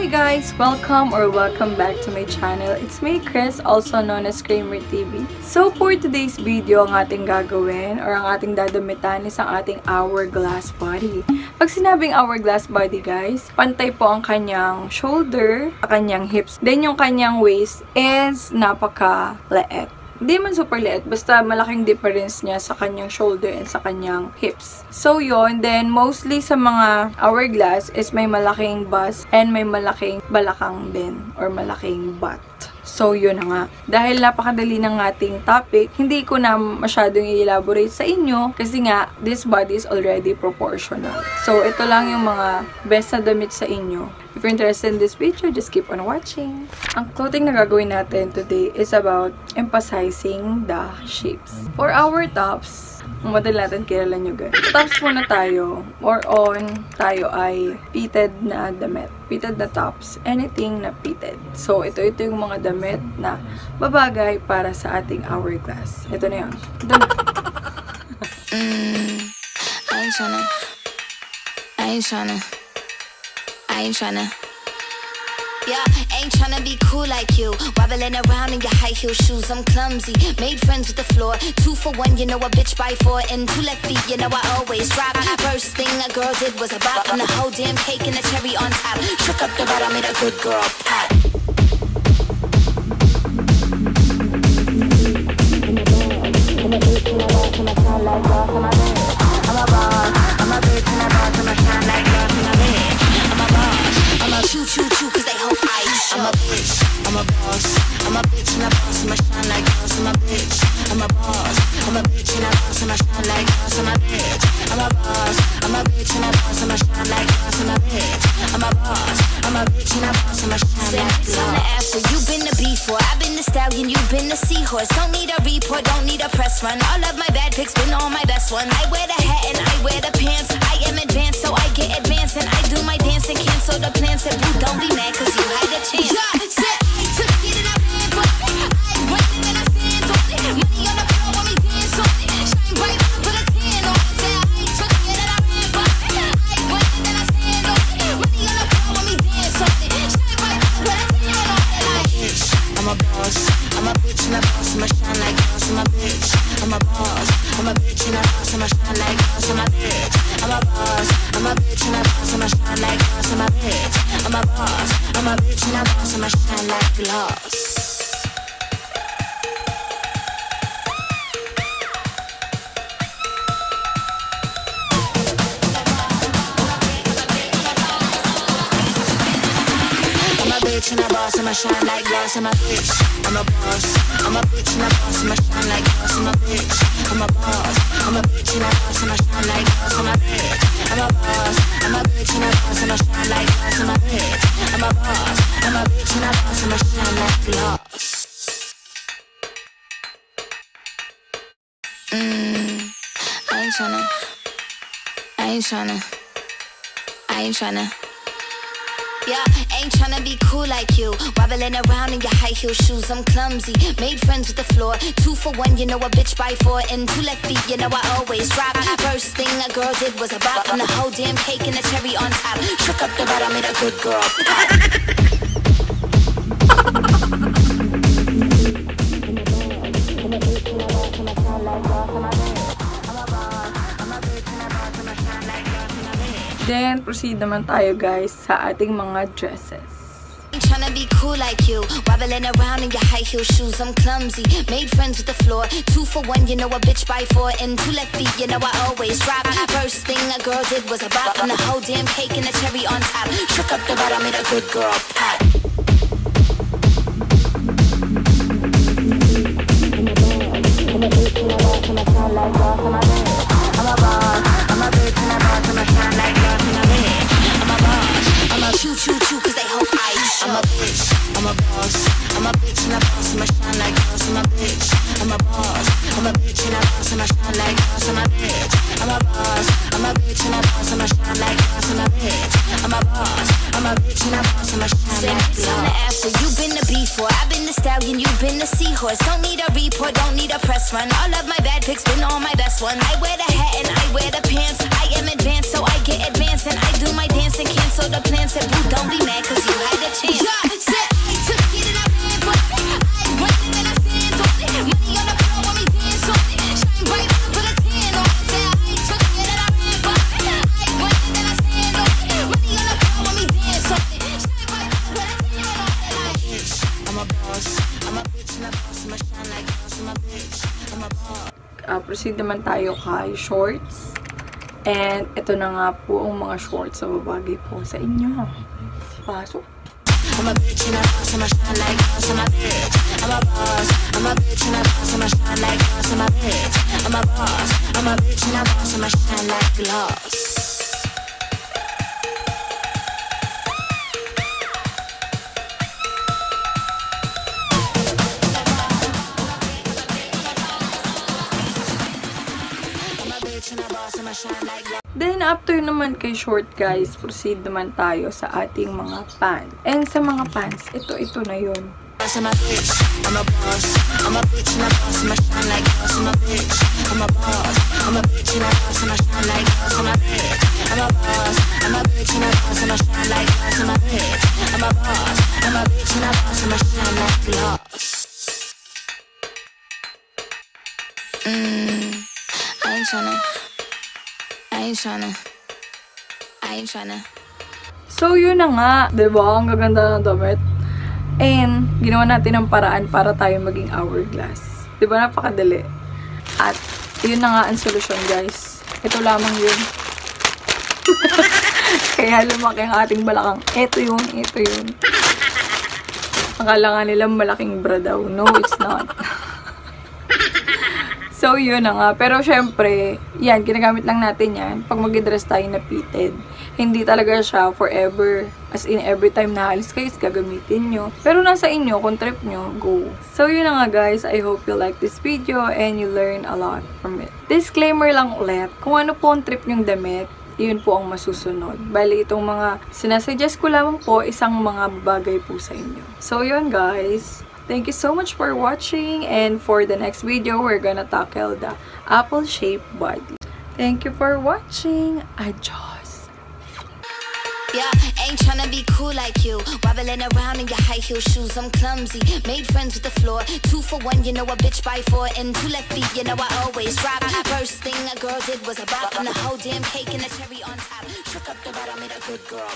Hi guys! Welcome back to my channel. It's me, Chris, also known as Kramer TV. So for today's video, ang ating gagawin or ang ating dadamitan is ang ating hourglass body. Pag sinabing hourglass body guys, pantay po ang kanyang shoulder, ang kanyang hips. Then yung kanyang waist is napaka-liit. Hindi man super liit, basta malaking difference niya sa kanyang shoulder and sa kanyang hips. So yon, then mostly sa mga hourglass is may malaking bust and may malaking balakang din or malaking butt. So yun na nga. Dahil napakadali ng ating topic, hindi ko na masyadong i-elaborate sa inyo kasi nga this body is already proportional. So ito lang yung mga best na damit sa inyo. If you're interested in this video, just keep on watching. Ang clothing na gagawin natin today is about emphasizing the shapes. For our tops, ang model natin, kilala nyo guys. Tops muna tayo. Or on, tayo ay pleated na damit. Pleated na tops. Anything na pleated. So, ito yung mga damit na babagay para sa ating hourglass. Ito na yun. Ito na. I ain't tryna. Yeah, ain't tryna be cool like you. Wobbling around in your high heel shoes, I'm clumsy. Made friends with the floor. 2 for 1, you know a bitch by 4. And 2 left feet, you know I always drop. First thing a girl did was a bop. And the whole damn cake and the cherry on top. Shook up the bottom, made a good girl pop. I'm a boss, I'm a bitch and a boss, I'm a shine like glass in a bitch. I'm a boss, I'm a choo choo choo cause they hope I show. I'm a bitch, I'm a boss, I'm a bitch and a boss, I'm a shine like glass, I'm a bitch. I'm a boss, I'm a bitch and a boss, I'm a shine like glass, I'm a bitch. I'm a boss, I'm a bitch and a boss, I'm a shine like glass, I'm a bitch. I'm a boss, I'm a bitch and a boss, I'm a shine like glass. After you've been the before, I've been the stallion, you've been the seahorse. Don't need a report, don't need a press run. All of my bad pics been all my best ones. I wear the hat and I wear the pants. I am advanced, so I get advanced and I do my dance and cancel the plans. Said boo, don't be mad cause you had a chance. Yeah, said I took it and I ran for it. I went and I stand on it. Money on the floor when we dance on it. Shine bright, put a tan on it. Said I took it and I ran for it. I went and I stand on it. Money on the floor when we dance on it. Shine bright, put a tan on it. Like bitch, I'm a boss, I'm a bitch and a boss, I'm a shine like glass, I'm a bitch. I'm a boss, I'm a bitch and a boss, I'm a shine like glass, I'm a bitch. I'm a boss, I'm a bitch and a boss, I'm a shine like glass, I'm a bitch. I'm a boss, I'm a bitch and a boss, I'm a shine like glass. Bitch and a boss, I'ma shine like glass, I'm a bitch. I'm a boss, I'm a bitch and a boss, I'ma shine like glass, I'm a bitch. I'm a boss, I'm a bitch and a boss, I'ma shine like glass, I'm a bitch. I'm a boss, I'm a bitch and a boss, I'ma shine like glass, I'm a bitch. I'm a boss, I'm a bitch and a boss, I'ma shine like glass. I ain't tryna. Yeah, ain't tryna be cool like you. Wobbling around in your high heel shoes, I'm clumsy. Made friends with the floor. 2 for 1, you know a bitch by 4. And 2 left feet, you know I always drop. First thing a girl did was a bop. And the whole damn cake and the cherry on top. Shook up the bottom, made a good girl pop. Then, proceed naman tayo guys sa ating mga dresses. Tryna be cool like you. Wobbling around in your high heel shoes, I'm clumsy. Made friends with the floor. 2 for 1, you know a bitch by 4. And 2 left feet, you know I always drop. First thing a girl did was a bop. And the whole damn cake and the cherry on top. Shook up the bottom, made a good girl pop. I'm a boss, I'm a bitch and a boss, I'm a shine like glass in a bitch. I'm a boss, I'm a choo choo choo cause they hope I show. I'm a bitch, I'm a boss, I'm a bitch and a boss, I'm a shine like glass, I'm a bitch. I'm a boss, I'm a bitch and a boss, I'm a shine like glass, I'm a bitch. I'm a boss, I'm a bitch and a boss, I'm a shine like glass, I'm a bitch. I'm a boss, I'm a bitch and a boss, I'm a shine like glass. After you've been the before, I've been the stallion, you've been the seahorse. Don't need a report, don't need a press run. All of my bad pics been all my best ones. I wear the hat and I wear the pants. I am advanced, so I get advanced and I do my dance and cancel the plans. Said boo, don't be mad cause you had chance. Yeah, said I took it and I ran for it. I ain't waiting and I stand on it. Money on the floor when we dance on it. Shine bright, put a tan on it. Said I took it and I ran for it. I ain't waiting and I stand on it. Money on the floor when we dance on it. Shine bright, put a tan on it. Like, bitch, I'm a boss. I'm a bitch and a boss. I'ma shine like boss. I'm a bitch. I'm a boss. Proceed naman tayo kay shorts. And ito na nga po ang mga shorts na babagay po sa inyo. Pasok. I'm a bitch and a boss, I'ma shine like boss, I'm a bitch. I'm a boss, I'm a bitch and a boss, I'ma shine like boss, I'm a bitch. I'm a boss, I'm a bitch and a boss, I'ma shine like gloss. Then, after naman kay short, guys, proceed naman tayo sa ating mga pants. And sa mga pants, ito na yun. I'm a bitch, I'm a boss, I'm a bitch and a boss, I'ma shine like boss, I'm a bitch. I'm a boss, I'm a bitch and a boss, I'ma shine like boss, I'm a bitch. I'm a boss, I'm a bitch and a boss, I'ma shine like boss, I'm a bitch. I'm a boss, I'm a bitch and a boss, I'ma shine like gloss. I ain't tryna. So, yun na nga. Diba? Ang gaganda ng damit. And, ginawa natin ang paraan para tayo maging hourglass. Diba? Napakadali. At, yun na nga ang solusyon, guys. Ito lamang yun. Kaya lumaki ang ating balakang. Ito yun. Akala nga nila malaking bra daw. No, it's not. So, yun na nga. Pero, syempre, yan, ginagamit lang natin yan pag mag-dress tayo na pleated. Hindi talaga siya forever. As in, every time na halis kayo, gagamitin nyo. Pero, nasa inyo, kung trip nyo, go. So, yun na nga, guys. I hope you like this video and you learn a lot from it. Disclaimer lang ulit. Kung ano po ang trip nyong damit, yun po ang masusunod. Bali, itong mga sinasuggest ko lamang po, isang mga bagay po sa inyo. So, yun, guys. Thank you so much for watching, and for the next video, we're gonna tackle the apple-shaped body. Thank you for watching. Adios. Yeah, ain't tryna be cool like you. Wobbling around in your high heel shoes, I'm clumsy. Made friends with the floor. 2 for 1, you know a bitch by 4. And 2 left feet, you know I always drop. First thing a girl did was a bop, and the whole damn cake and the cherry on top. Shook up the bottom, made a good girl.